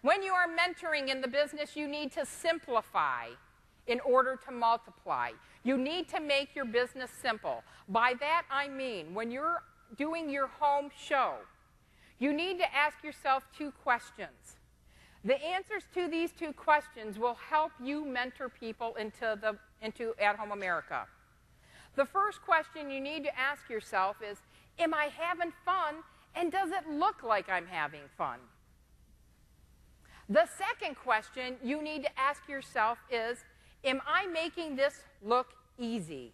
When you are mentoring in the business, you need to simplify in order to multiply. You need to make your business simple. By that I mean, when you're doing your home show, you need to ask yourself 2 questions. The answers to these 2 questions will help you mentor people into Athome America. The first question you need to ask yourself is, am I having fun, and does it look like I'm having fun? The second question you need to ask yourself is, am I making this look easy?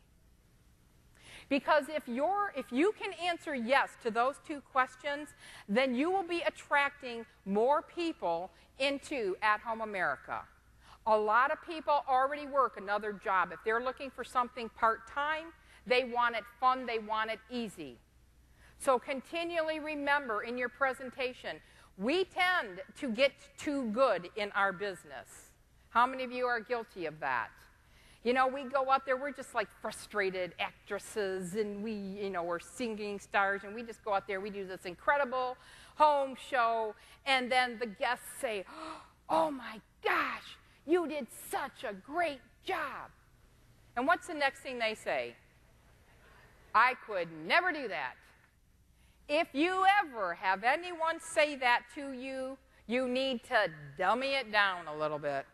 Because if you can answer yes to those 2 questions, then you will be attracting more people into Athome America. A lot of people already work another job. If they're looking for something part-time, they want it fun, they want it easy. So continually remember in your presentation, we tend to get too good in our business. How many of you are guilty of that? You know, we go out there, we're just like frustrated actresses, and we're singing stars, and we just go out there, we do this incredible home show, and then the guests say, oh my gosh, you did such a great job. And what's the next thing they say? I could never do that. If you ever have anyone say that to you, you need to dummy it down a little bit,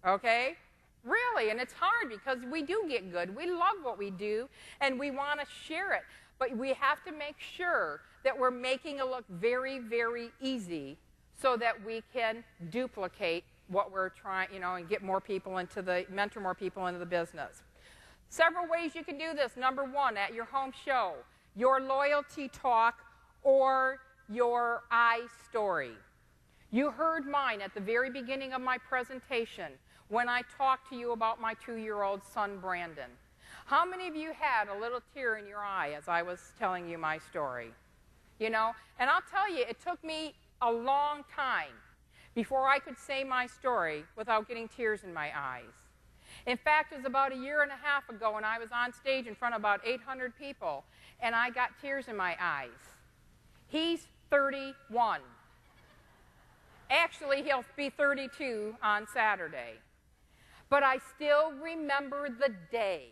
okay? Really, and it's hard because we do get good. We love what we do, and we want to share it. But we have to make sure that we're making it look very, very easy so that we can duplicate what we're trying, and get more people mentor more people into the business. Several ways you can do this. Number 1, at your home show, your loyalty talk or your I story. You heard mine at the very beginning of my presentation when I talked to you about my 2-year-old son, Brandon. How many of you had a little tear in your eye as I was telling you my story? And I'll tell you, it took me a long time before I could say my story without getting tears in my eyes. In fact, it was about 1.5 years ago when I was on stage in front of about 800 people, and I got tears in my eyes. He's 31. Actually, he'll be 32 on Saturday. But I still remember the day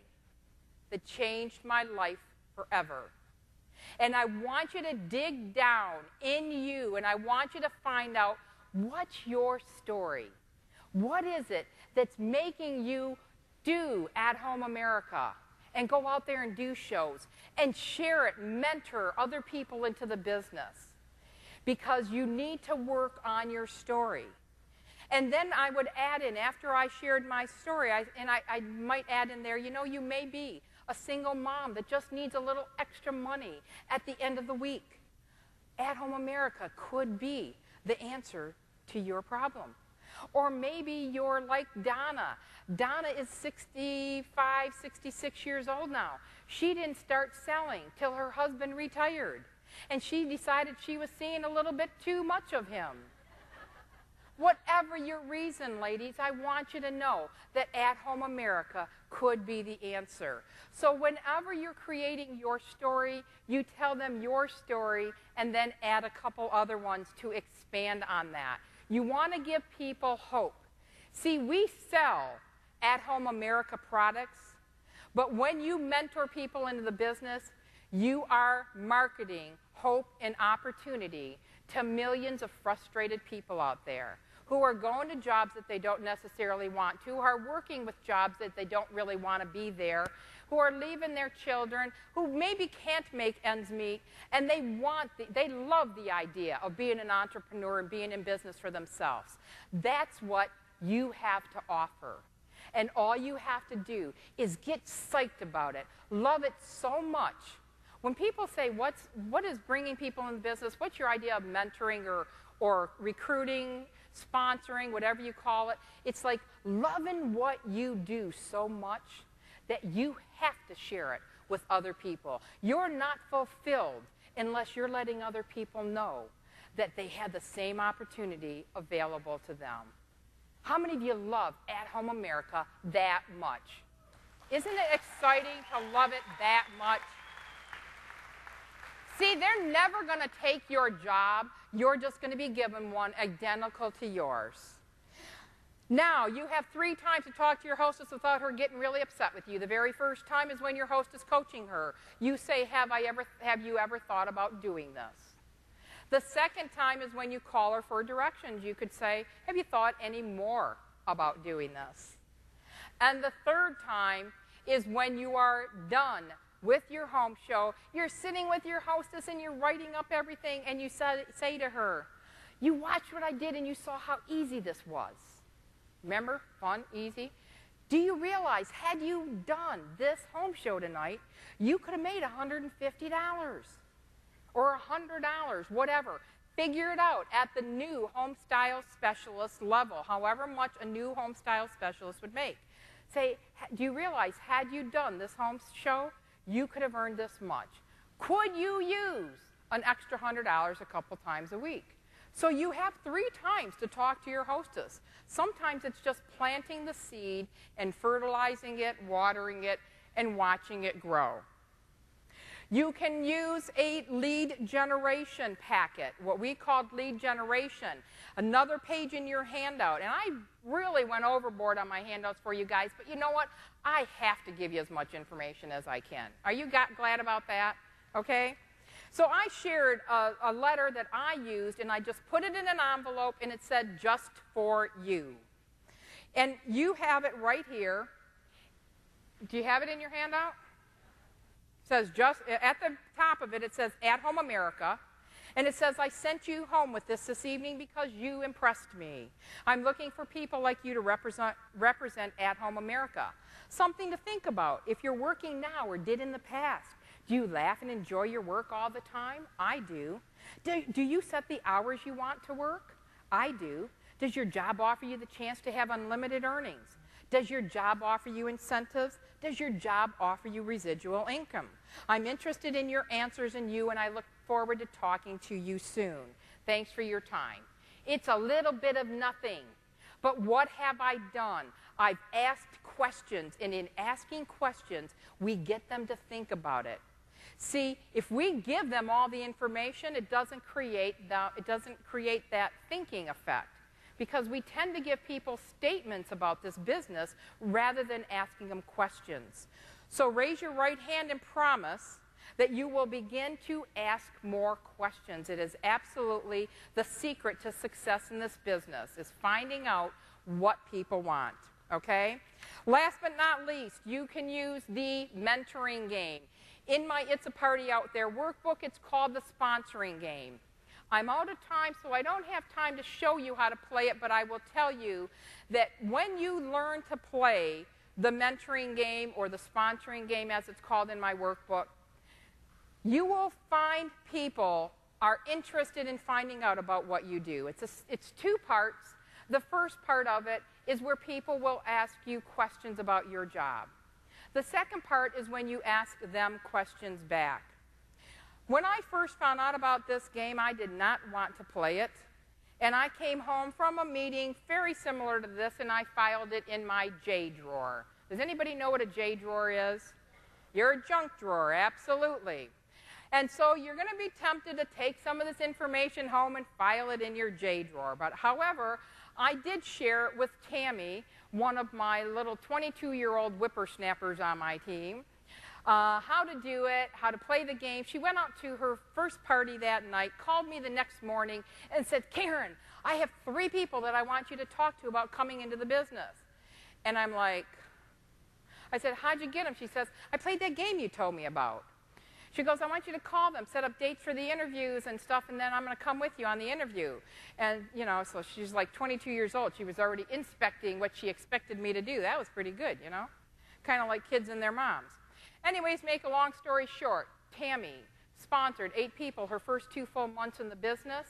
that changed my life forever. And I want you to dig down in you, and I want you to find out, what's your story? What is it that's making you do Athome America and go out there and do shows and share it, mentor other people into the business? Because you need to work on your story. And then I would add in, after I shared my story, I might add in there, you may be a single mom that just needs a little extra money at the end of the week. Athome America could be the answer to your problem. Or maybe you're like Donna. Donna is 65, 66 years old now. She didn't start selling till her husband retired. And she decided she was seeing a little bit too much of him. Whatever your reason, ladies, I want you to know that Athome America could be the answer. So whenever you're creating your story, you tell them your story and then add a couple other ones to expand on that. You want to give people hope. See, we sell Athome America products, but when you mentor people into the business, you are marketing hope and opportunity to millions of frustrated people out there who are going to jobs that they don't necessarily want to, who are working with jobs that they don't really want to be there, who are leaving their children, who maybe can't make ends meet, and they love the idea of being an entrepreneur and being in business for themselves. That's what you have to offer. And all you have to do is get psyched about it, love it so much. When people say, what is bringing people in the business, what's your idea of mentoring or recruiting, sponsoring, whatever you call it, it's like loving what you do so much that you have to share it with other people. You're not fulfilled unless you're letting other people know that they had the same opportunity available to them. How many of you love Athome America that much? Isn't it exciting to love it that much? See, they're never going to take your job. You're just going to be given one identical to yours. Now, you have 3 times to talk to your hostess without her getting really upset with you. The very first time is when your host is coaching her. You say, have you ever thought about doing this? The second time is when you call her for directions. You could say, have you thought any more about doing this? And the third time is when you are done with your home show. You're sitting with your hostess and you're writing up everything, and you say to her, you watched what I did and you saw how easy this was. Remember? Fun, easy. Do you realize, had you done this home show tonight, you could have made $150 or $100, whatever. Figure it out at the new home style specialist level, however much a new home style specialist would make. Say, do you realize, had you done this home show, you could have earned this much. Could you use an extra $100 a couple times a week? So you have 3 times to talk to your hostess. Sometimes it's just planting the seed and fertilizing it, watering it, and watching it grow. You can use a lead generation packet, what we called lead generation. Another page in your handout. And I really went overboard on my handouts for you guys, but you know what? I have to give you as much information as I can. Are you glad about that? Okay? So I shared a letter that I used, and I just put it in an envelope, and it said, just for you. And you have it right here. Do you have it in your handout? It says just, at the top of it, it says, Athome America. And it says, I sent you home with this evening because you impressed me. I'm looking for people like you to represent Athome America. Something to think about if you're working now or did in the past. Do you laugh and enjoy your work all the time? I do. Do you set the hours you want to work? I do. Does your job offer you the chance to have unlimited earnings? Does your job offer you incentives? Does your job offer you residual income? I'm interested in your answers and I look forward to talking to you soon. Thanks for your time. It's a little bit of nothing, but what have I done? I've asked questions, and in asking questions, we get them to think about it. See, if we give them all the information, it doesn't create that thinking effect, because we tend to give people statements about this business rather than asking them questions. So raise your right hand and promise that you will begin to ask more questions. It is absolutely the secret to success in this business, is finding out what people want, okay? Last but not least, you can use the mentoring game. In my It's a Party Out There workbook, it's called the sponsoring game. I'm out of time, so I don't have time to show you how to play it, but I will tell you that when you learn to play the mentoring game, or the sponsoring game as it's called in my workbook, you will find people are interested in finding out about what you do. It's 2 parts. The first part of it is where people will ask you questions about your job. The second part is when you ask them questions back. When I first found out about this game, I did not want to play it. And I came home from a meeting very similar to this, and I filed it in my J drawer. Does anybody know what a J drawer is? Your junk drawer, absolutely. And so you're going to be tempted to take some of this information home and file it in your J drawer. But however, I did share it with Tammy, one of my little 22-year-old whippersnappers on my team, how to do it, how to play the game. She went out to her first party that night, called me the next morning, and said, Karen, I have 3 people that I want you to talk to about coming into the business. And I'm like, I said, how'd you get them? She says, I played that game you told me about. She goes, I want you to call them, set up dates for the interviews and stuff, and then I'm going to come with you on the interview. And, you know, so she's like 22 years old. She was already inspecting what she expected me to do. That was pretty good, you know, kind of like kids and their moms. Anyways, make a long story short, Tammy sponsored 8 people her first 2 full months in the business,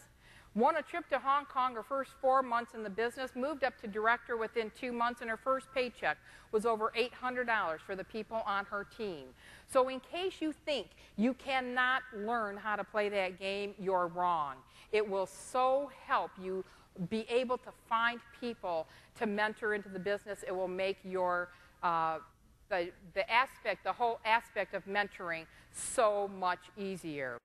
won a trip to Hong Kong her first 4 months in the business, moved up to director within 2 months, and her first paycheck was over $800 for the people on her team. So in case you think you cannot learn how to play that game, you're wrong. It will so help you be able to find people to mentor into the business. It will make your the whole aspect of mentoring so much easier.